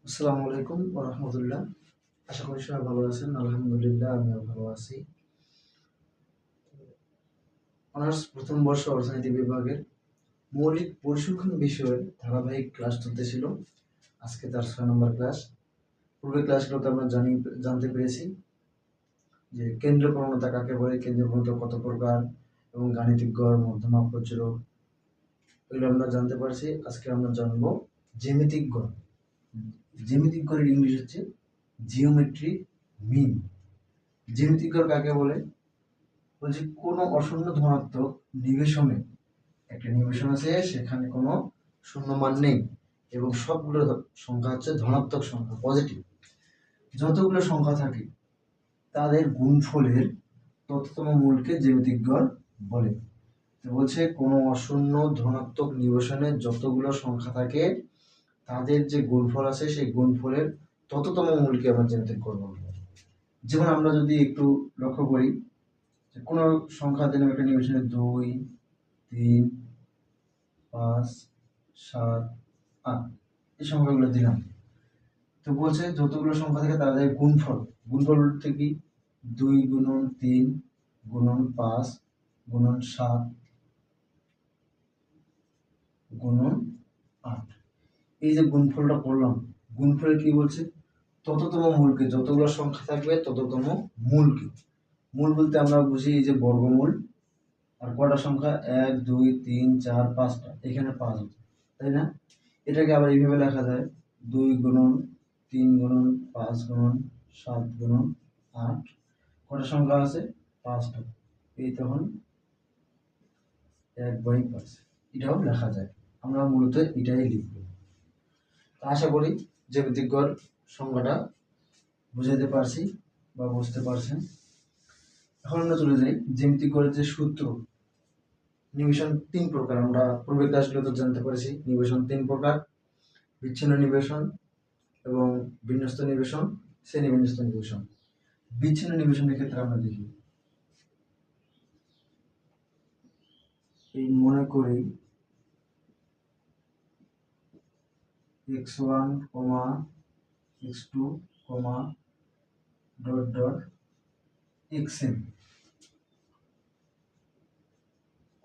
আসসালামু আলাইকুম ওয়া রাহমাতুল্লাহ। আশা করি সবাই ভালো আছেন। আলহামদুলিল্লাহ আমিও ভালো আছি। অনার্স প্রথম বর্ষ অর্থনীতি বিভাগের মৌলিক পরিসংখ্যান বিষয়ের ধারাবাহিক ক্লাস চলতেছিল। আজকে তার ৬ নম্বর ক্লাস। পূর্বের ক্লাসগুলোতে আমরা জানতে পেরেছি যে কেন্দ্রীয় প্রবণতা কাকে বলে, কেন্দ্রীয় প্রবণতা কত প্রকার এবং গাণিতিক গড়, মধ্যমা, প্রচুরক এগুলো আমরা জানতে পারছি। আজকে আমরা জানবো জ্যামিতিক গড়। জ্যামিতিক গড়ের ইংলিশ হচ্ছে জিওমেট্রিক মিন। জ্যামিতিক গড় কাকে বলে? বলছি কোনো অশূন্য ধনাত্মক নিবেশনে, একটা নিবেশন আছে সেখানে কোনো শূন্য মান নেই এবং সবগুলো সংখ্যা হচ্ছে ধনাত্মক সংখ্যা, পজিটিভ। যতগুলো সংখ্যা থাকে তাদের গুণফলের তততম মূলকে জ্যামিতিক গড় বলে। বলছে কোনো অশূন্য ধনাত্মক নিবেশনে যতগুলো সংখ্যা থাকে তাদের যে গুণফল আছে সেই গুণফলের তততম মূলকে আমরা জ্যামিতিক গড় বলবো। যেমন আমরা যদি একটু লক্ষ্য করি, কোনো সংখ্যা দিলাম একটা নিবেশনে 2, 3, 5, 7, 8 এই সংখ্যাগুলো দিলাম। তো বলছে যতগুলো সংখ্যা থাকে তাদের গুণফল বলতে কি 2 গুণন 3 গুণন 5 গুণন 7 গুণন 8। এই যে গুণফলটা করলাম, গুণফলে কি বলছে? তততম মূলকে, যতগুলো সংখ্যা থাকবে তততম মূলকে। মূল বলতে আমরা বুঝি এই যে বর্গমূল। আর কটা সংখ্যা? 1 2 3 4 5টা, এখানে 5 আছে, তাই না? এটাকে আবার এইভাবে লেখা যায় 2 গুণন 3 গুণন 5 গুণন 7 গুণন 8। কটা সংখ্যা আছে? 5টা। এই তখন 1/5 এটাও লেখা যায়। আমরা মূলত এটাই লিখব। আশা করি জ্যামিতিক গড় সংখ্যাটা বুঝাতে পারছি বা বুঝতে পারছেন। এখন আমরা চলে যাই জ্যামিতিক গড়ের যে সূত্র। নিবেশন 3 প্রকার, আমরা পূর্বের ক্লাসগুলোতে জানতে পেরেছি। নিবেশন 3 প্রকার: বিচ্ছিন্ন নিবেশন এবং বিন্যস্ত নিবেশন, শ্রেণীবিন্যস্ত নিবেশন। বিচ্ছিন্ন নিবেশনের ক্ষেত্রে আমরা দেখি, এই মনে করি x1, x2, dot dot xn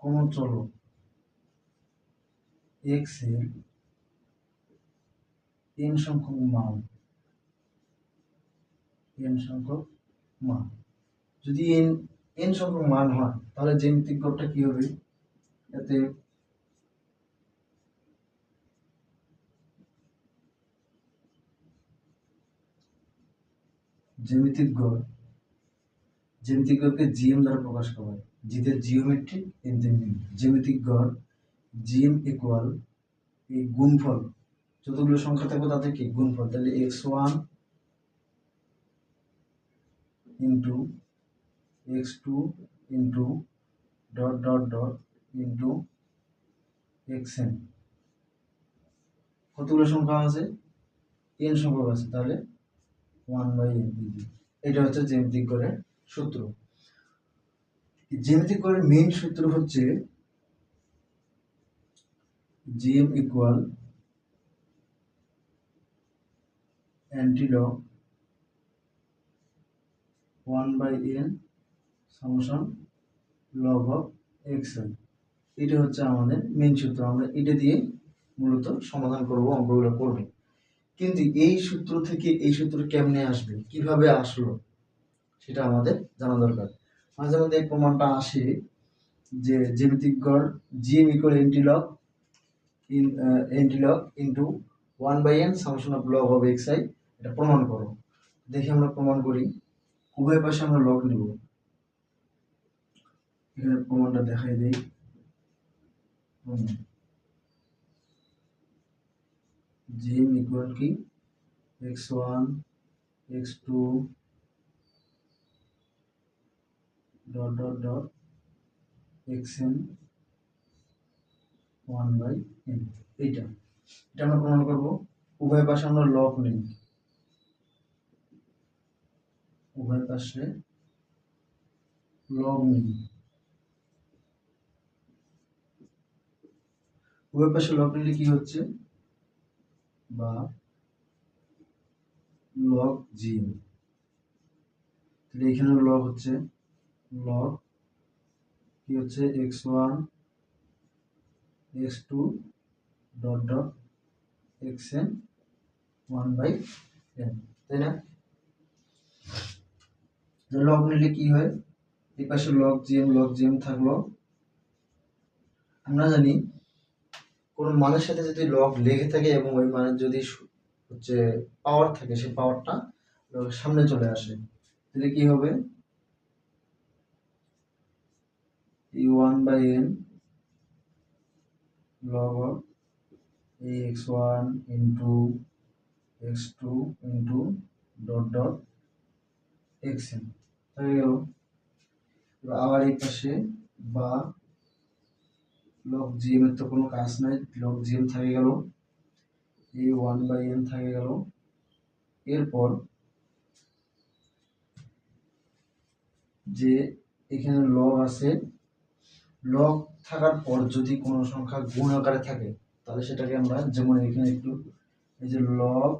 কোন চলক x এর n সংখ্যক মান, যদি n সংখ্যক মান হয় তাহলে জ্যামিতিক গড়টা কি হবে? এতে জ্যামিতিক গড়কে জিএম দ্বারা প্রকাশ করা হয়। জিদের জিওমেট্রিক, এন দের মিন। জ্যামিতিক গড় জিএম ইকুয়াল এই গুণফল, যতগুলো সংখ্যা থাকবে তাদের কি গুণফল। তাহলে x1 into x2 into dot dot dot into xn। কতগুলো সংখ্যা আছে? n সংখ্যক আছে, তাহলে 1/n। এটা হচ্ছে জ্যামিতিক গড়ের সূত্র। জ্যামিতিক গড়ের মেইন সূত্র হচ্ছে GM equal antilog 1/n summation log of xn। এটা হচ্ছে আমাদের মেইন সূত্র। আমরা এটা দিয়ে মূলত সমাধান করব, অঙ্কগুলো করব। কিন্তু এই সূত্র থেকে এই সূত্র কেমনে আসবে, কিভাবে আসলো, সেটা আমাদের জানা দরকার। মাঝে মধ্যে এই প্রমাণটা আসে যে জ্যামিতিক গড় GM equal antilog into 1/n summation of log of xi। এটা প্রমাণ করো। দেখি আমরা প্রমাণ করি। উভয় পাশে আমরা লগ নিব। এখানে প্রমাণটা দেখাই দেই। জিএম ইকুয়াল কি x1 x2 dot dot dot xn 1/n। এটা আমরা প্রমাণ করব। উভয় পাশে আমরা লগ নিই, উভয় পাশে লগ নিই। উভয় পাশে লগ নিলে কি হচ্ছে, বা লগ জিএম, তাহলে এখানে লগ হচ্ছে লগ কি হচ্ছে x1 x2 dot dot xn 1/n, তাই না? লগ নিলে কি হয়, এই পাশে লগ জিএম থাকলো। আমরা জানি কোন মানের সাথে যদি লগ লেগে থাকে এবং ওই মানের যদি হচ্ছে পাওয়ার থাকে, সেই পাওয়ারটা সামনে চলে আসে, তাহলে কি হবে, এই 1/n log of x1 into x2 into dot dot xn হয়ে গেল। আবার এই পাশে বা লগ জিএম এর তো কোনো কাজ নাই, লগ জিএম থাকে গেল, এই 1/n থাকে গেল। এরপর যে এখানে লগ আছে, লগ থাকার পর যদি কোনো সংখ্যা গুণ আকারে থাকে তাহলে সেটাকে আমরা, যেমন এখানে একটু এই যে লগ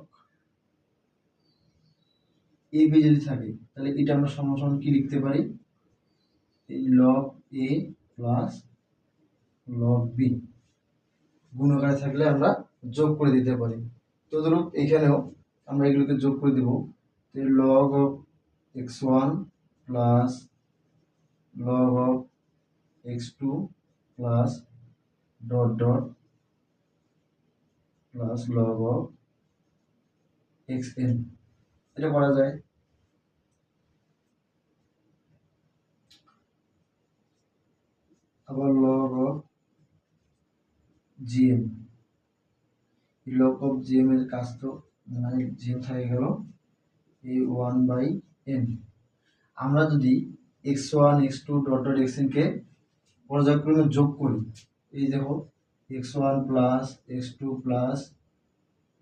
এ বি যদি থাকে তাহলে এটা আমরা সমান কি লিখতে পারি, এই লগ এ প্লাস লগ বি গুণ আকারে থাকলে আমরা যোগ করে দিতে পারি। তদ্রূপ এখানেও আমরা এগুলোকে যোগ করে দেব, log of x1 plus log of x2 plus dot dot plus log of xn, এটা করা যায়। আবার log of GM, log of GM এর কাজ তো মানে জিএম থাকে গেল এই 1/n। আমরা যদি x1 x2 dot dot xn কে পর্যায়ক্রমে যোগ করি, এই দেখো x1 plus x2 plus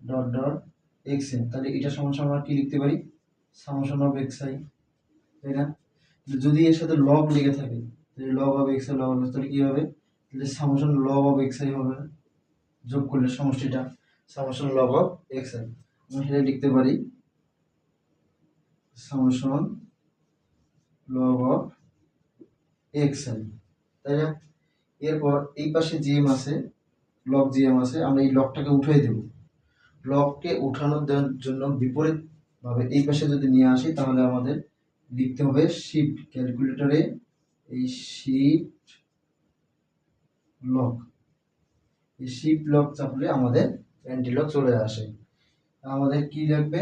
dot dot xn, তাহলে এটা সমান সমান কি লিখতে পারি, সামেশন অফ xi, তাই না? যদি এর সাথে লগ লেগে থাকে তাহলে log of xi log of, তাহলে কি হবে, তাহলে সামেশন লগ অফ xi হবে, যোগ করলে সমষ্টিটা সামেশন লগ অফ xi, আমরা সেটা লিখতে পারি সামেশন লগ অফ xi, তাই না? এরপর এই পাশে জিএম আছে, লগ জিএম আছে, আমরা এই লগটাকে উঠিয়ে দেব। লগকে উঠানোর জন্য বিপরীত ভাবে এই পাশে যদি নিয়ে আসি তাহলে আমাদের লিখতে হবে শিফট, ক্যালকুলেটরে এই শিফট লগ, এই শিফট লগ চাপলে আমাদের অ্যান্টি লগ চলে আসে। আমাদের কি লাগবে,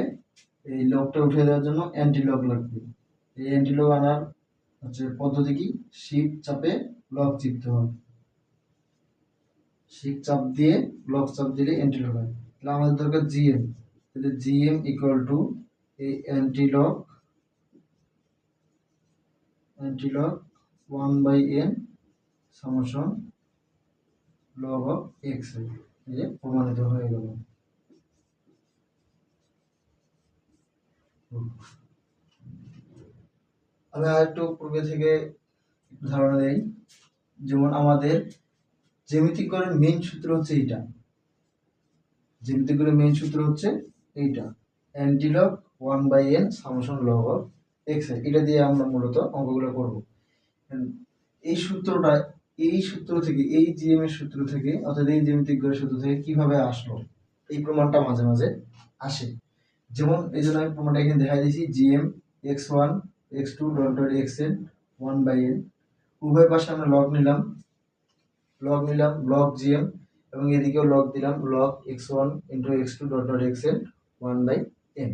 এই লগটা উঠিয়ে দেওয়ার জন্য অ্যান্টি লগ লাগবে। এই অ্যান্টি লগ আনার হচ্ছে পদ্ধতি কি, শিফট চাপে লগ চিপতে হবে, শিফট চাপ দিয়ে লগ চাপ দিলে অ্যান্টি লগ হয়। তাহলে আমাদের দরকার জিএম, তাহলে জিএম ইকুয়াল টু এই anti log 1/n summation log of xi, এই যে প্রমাণিত হয়ে গেল। আমি আরেকটু পূর্বে থেকে ধারণা দেই, যেমন আমাদের জ্যামিতিক গড়ের মেইন সূত্র হচ্ছে এইটা, জ্যামিতিক গড়ের মেইন সূত্র হচ্ছে এইটা, অ্যান্টিলগ 1/n summation log of xi, এটা দিয়ে আমরা মূলত অঙ্কগুলো করব। এই সূত্রটা, এই সূত্র থেকে, এই জিএম এর সূত্র থেকে অর্থাৎ এই জ্যামিতিক গড়ের সূত্র থেকে কিভাবে আসলো, এই প্রমাণটা মাঝে মাঝে আসে। যেমন এই জন্য আমি প্রমাণটা এখানে দেখাই দিয়েছি, GM x1 x2 dot dot xn 1/n, উভয় পাশে আমরা লগ নিলাম লগ জিএম, এবং এদিকেও লগ দিলাম log x1 into x2 dot dot xn 1/n।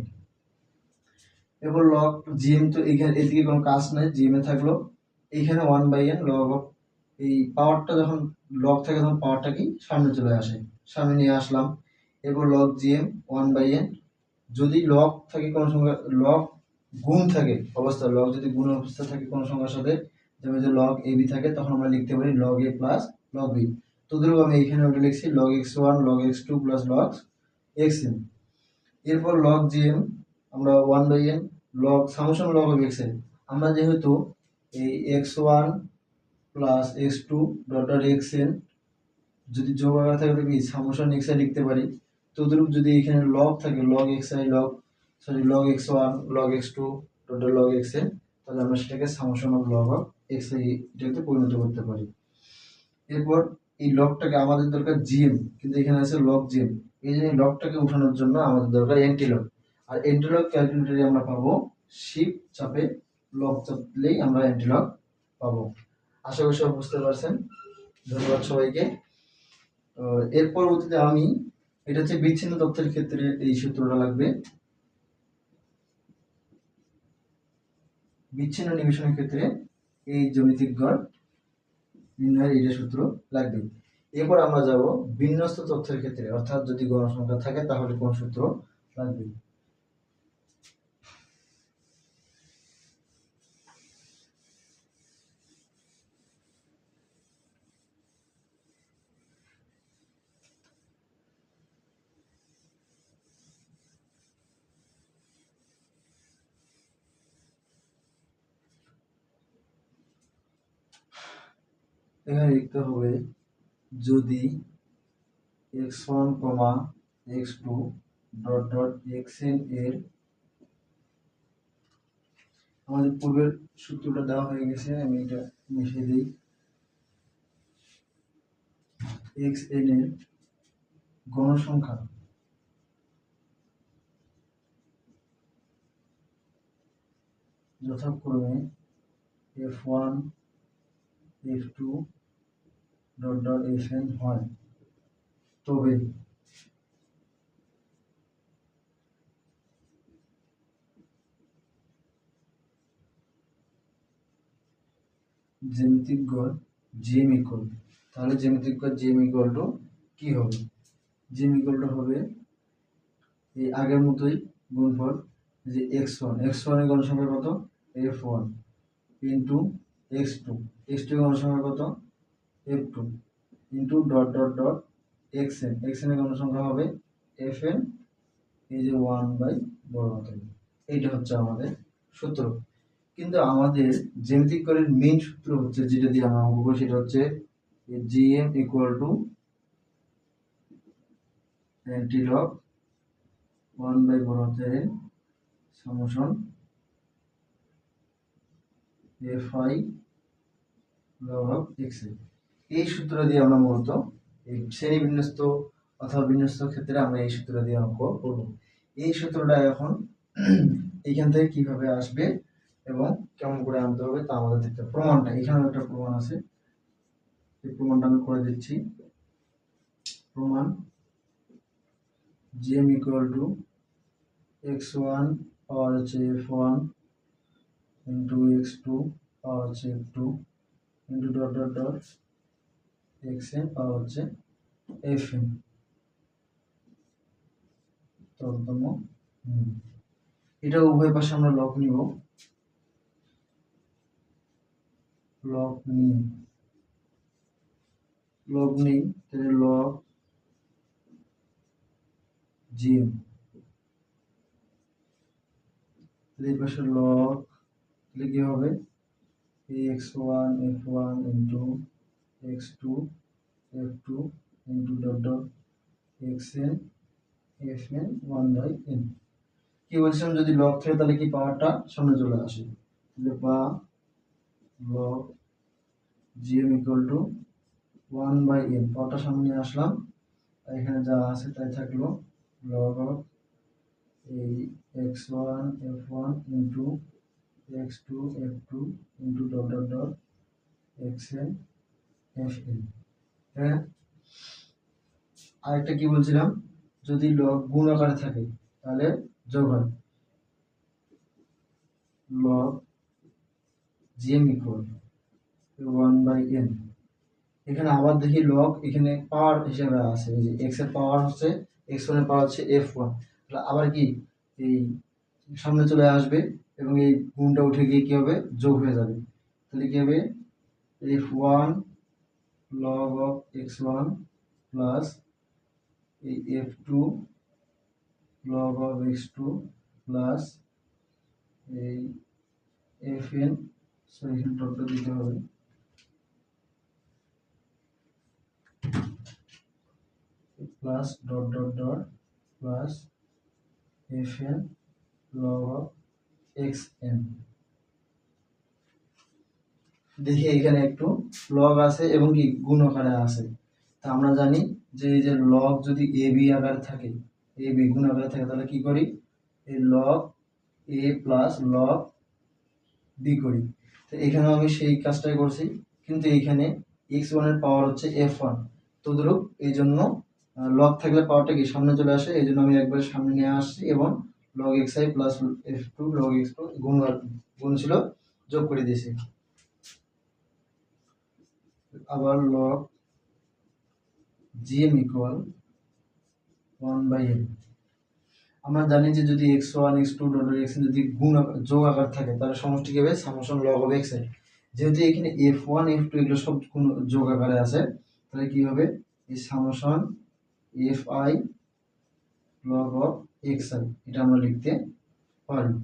এরপর লগ জিএম তো এখানে এদিকে কোনো কাজ নাই, জিএম এ থাকলো, এইখানে 1/n লগ অফ, এই পাওয়ারটা যখন লগ থাকে তখন পাওয়ারটা কি সামনে চলে আসে, সামনে নিয়ে আসলাম। এরপর লগ জিএম 1/n, যদি লগ থাকে কোনো সংখ্যা, লগ গুণ থাকে অবস্থা, লগ যদি গুণ অবস্থা থাকে কোনো সংখ্যার সাথে, যেমন যদি লগ এ বি থাকে তখন আমরা লিখতে পারি লগ এ প্লাস লগ বি। তো ধরো আমি এখানে ওটা লিখছি log x1 log x2 plus log xn। এরপর লগ জিএম আমরা 1/n log summation log of xn, আমরা যেহেতু এই x1 plus x2 dot dot xn যদি যোগ আকারে থাকে কি সামেশন xi লিখতে পারি। তদ্রূপ যদি এখানে লগ থাকে log xi log sorry log x one log x two total log x n, তাহলে আমরা সেটাকে summation of log of x এটাতে পরিণত করতে পারি। এরপর এই লগটাকে আমাদের দরকার জিএম, কিন্তু এখানে আছে লগ জিএম। এই যে লগটাকে উঠানোর জন্য আমাদের দরকার এন্টিলগ, আর এন্টিলগ ক্যালকুলেটরে আমরা পাবো শিফট চাপে লগ চাপলেই আমরা এন্টিলগ পাবো। আশা করি সব বুঝতে পারছেন। ধন্যবাদ সবাইকে। এর পরবর্তীতে আমি এটা হচ্ছে বিচ্ছিন্ন তথ্যের ক্ষেত্রে এই সূত্রটা লাগবে, বিচ্ছিন্ন নিবেশনের ক্ষেত্রে এই জ্যামিতিক গড় নির্ণয়ের এটা সূত্র লাগবে। এরপর আমরা যাব বিন্যস্ত তথ্যের ক্ষেত্রে, অর্থাৎ যদি গণসংখ্যা থাকে তাহলে কোন সূত্র লাগবে। এখানে লিখতে হবে যদি x1, x2 dot dot xn এর, আমাদের পূর্বের সূত্রটা দেওয়া হয়ে গেছে, আমি এটা মিশিয়ে দিই। xn এর গণসংখ্যা যথাক্রমে f1, f2 dot dot fn হয়, তবে জ্যামিতিক গড় জিএম ইকুয়াল, তাহলে জ্যামিতিক গড় জিএম ইকুয়াল টু কি হবে? জিএম ইকুয়াল টু হবে এই আগের মতোই গুণফল, যে x1 এর গণসংখ্যা কত f1 ইনটু x2 এর গণসংখ্যা কত f2 into dot dot dot xn এর গণসংখ্যা হবে fn, এই যে 1 বাই বড় হাতের। এইটা হচ্ছে আমাদের সূত্র। কিন্তু আমাদের জ্যামিতিক গড়ের মেইন সূত্র হচ্ছে, যেটা দিয়ে আমরা অঙ্ক করি, সেটা হচ্ছে জিএম ইকুয়াল টু এন্টিলগ 1 বাই বড় হাতের summation fi log of x। এই সূত্র দিয়ে আমরা মূলত এই শ্রেণী বিন্যস্ত অথবা বিন্যস্ত ক্ষেত্রে আমরা এই সূত্র দিয়ে অঙ্ক করব। এই সূত্রটা এখন এইখান থেকে কিভাবে আসবে এবং কেমন করে আনতে হবে তা আমাদের দেখতে। প্রমাণটা এখানে একটা প্রমাণ আছে, এই প্রমাণটা আমি করে দিচ্ছি। প্রমাণ gm ইকুয়াল টু x1 পাওয়ার হচ্ছে f1 ইন্টু x2 পাওয়ার হচ্ছে f2 into dot dot dot xn পাওয়ার হচ্ছে fn তরতম। এটা উভয় পাশে আমরা লগ নিব, লগ নেই তাহলে লগ জিএম, এই পাশে লগ লিখে হবে x1 f1 into x2 f2 into dot dot xn fn 1 by n। কি বলছিলাম, যদি লগ থাকে তাহলে কি পাওয়ারটা সামনে চলে আসে, তাহলে বা log GM equal to 1 by n, পাওয়ারটা সামনে নিয়ে আসলাম, এখানে যা আছে তাই থাকলো, লগ অফ এই x1 f1 into x2 f2 into dot dot dot xn fn। হ্যাঁ, আরেকটা কি বলছিলাম, যদি লগ গুণ আকারে থাকে তাহলে যোগ হয়, log GM equal 1 by n। এখানে আবার দেখি লগ এখানে পাওয়ার হিসেবে আছে, এই যে x এর পাওয়ার হচ্ছে x1 এর পাওয়ার হচ্ছে f1, তাহলে আবার কি এই সামনে চলে আসবে এবং এই গুণটা উঠে গিয়ে কি হবে, যোগ হয়ে যাবে। তাহলে কি হবে f1 log of x1 plus এই f2 log of x2 plus এই fn, সরি এখানে ডটটা দিতে হবে, plus dot dot dot plus fn log of xn। দেখি এখানে একটু লগ আছে এবং কি গুণ আকারে আছে। তা আমরা জানি যে এই যে লগ যদি এ বি আকারে থাকে, এ বি গুণ আকারে থাকে, তাহলে কি করি, এই লগ এ প্লাস লগ বি করি। তো এখানেও আমি সেই কাজটাই করছি, কিন্তু এইখানে x1 এর পাওয়ার হচ্ছে f1, তদ্রূপ এই জন্য লগ থাকলে পাওয়ারটা কি সামনে চলে আসে, এই জন্য আমি একবার সামনে নিয়ে আসছি এবং log xi plus f2 log x2 গুণ ছিল যোগ করে দিয়েছি। আবার log gm ইকুয়াল 1/n। আমরা জানি যে যদি x1 x2 xn যদি গুণ যোগ আকার থাকে তাহলে সমষ্টি কি হবে সামেশন log of xi। যেহেতু এখানে f1 f2 এগুলো সব গুণ যোগ আকারে আছে, তাহলে কি হবে এই summation fi log of xi, এটা আমরা লিখতে পারি।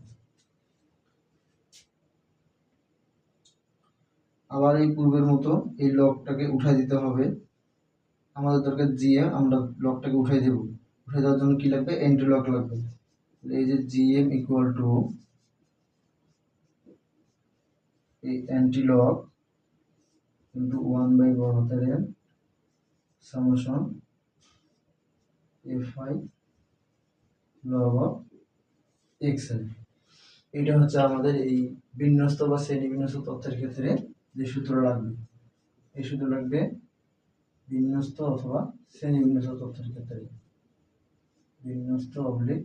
আবার এই পূর্বের মতো এই লগটাকে উঠাই দিতে হবে, আমাদের দরকার gm, আমরা লগটাকে উঠাই দেব। উঠাই দেওয়ার জন্য কি লাগবে, এন্ট্রি লগ লাগবে। এই যে gm ইকুয়াল টু এই এন্ট্রি লগ ইন্টু 1 বড় হাতের n summation fi log of xi। এটা হচ্ছে আমাদের এই বিন্যস্ত বা শ্রেণী বিন্যস্ত তথ্যের ক্ষেত্রে যে সূত্র লাগবে। এই সূত্র লাগবে বিন্যস্ত অথবা শ্রেণী বিন্যস্ত তথ্যের ক্ষেত্রে, বিন্যস্ত অবলিক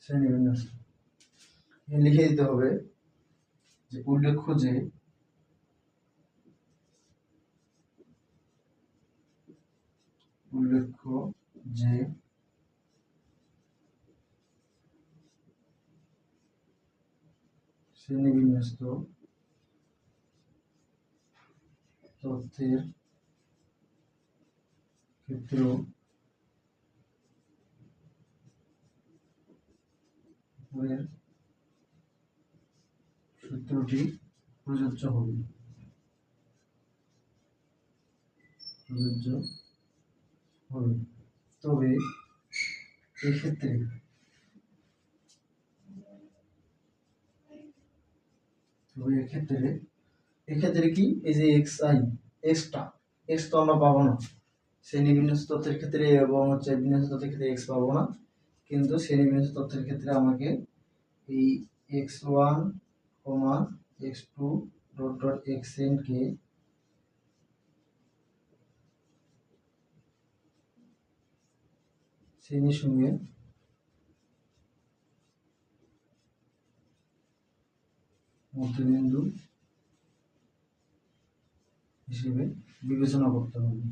শ্রেণী বিন্যস্ত। লিখে দিতে হবে যে উল্লেখ্য যে শ্রেণীবিন্যস্ত তথ্যের ক্ষেত্রেও উপরের সূত্রটি প্রযোজ্য হবে। তবে এক্ষেত্রে কি এই যে x তো আমরা পাবো না শ্রেণী বিন্যস্ত তথ্যের ক্ষেত্রে, এবং হচ্ছে বিন্যস্ত তথ্যের ক্ষেত্রে x পাবো না, কিন্তু শ্রেণী বিন্যস্ত তথ্যের ক্ষেত্রে আমাকে এই x1, x2 xn কে শ্রেণীর সঙ্গে মধ্যবিন্দু হিসেবে বিবেচনা করতে হবে।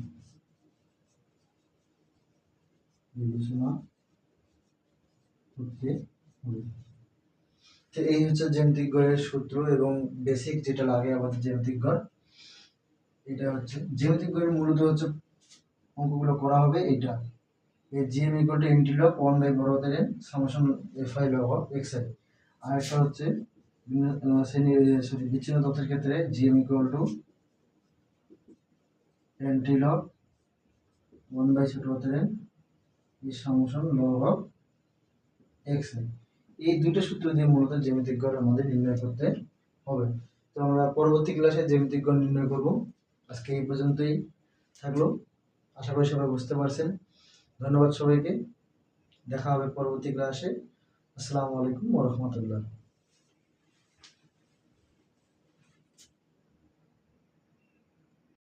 তো এই হচ্ছে জ্যামিতিক গড়ের সূত্র এবং বেসিক যেটা লাগে আমাদের জ্যামিতিক গড়। এটা হচ্ছে জ্যামিতিক গড়ের মূলত হচ্ছে অঙ্কগুলো করা হবে এটা, এই gm equal to entry log 1 বড় হাতের n summation fi log of xi। আর একটা হচ্ছে বিচ্ছিন্ন তথ্যের ক্ষেত্রে gm equal to entry log 1 ছোট হাতের n summation log of xi। এই দুটো সূত্র দিয়ে মূলত জ্যামিতিক গড় আমাদের নির্ণয় করতে হবে। তো আমরা পরবর্তী ক্লাসে জ্যামিতিক গড় নির্ণয় করব। আজকে এই পর্যন্তই থাকলো, আশা করি সবাই বুঝতে পারছেন। ধন্যবাদ সবাইকে, দেখা হবে পরবর্তী ক্লাসে। আসসালামু আলাইকুম ওয়া রাহমাতুল্লাহ।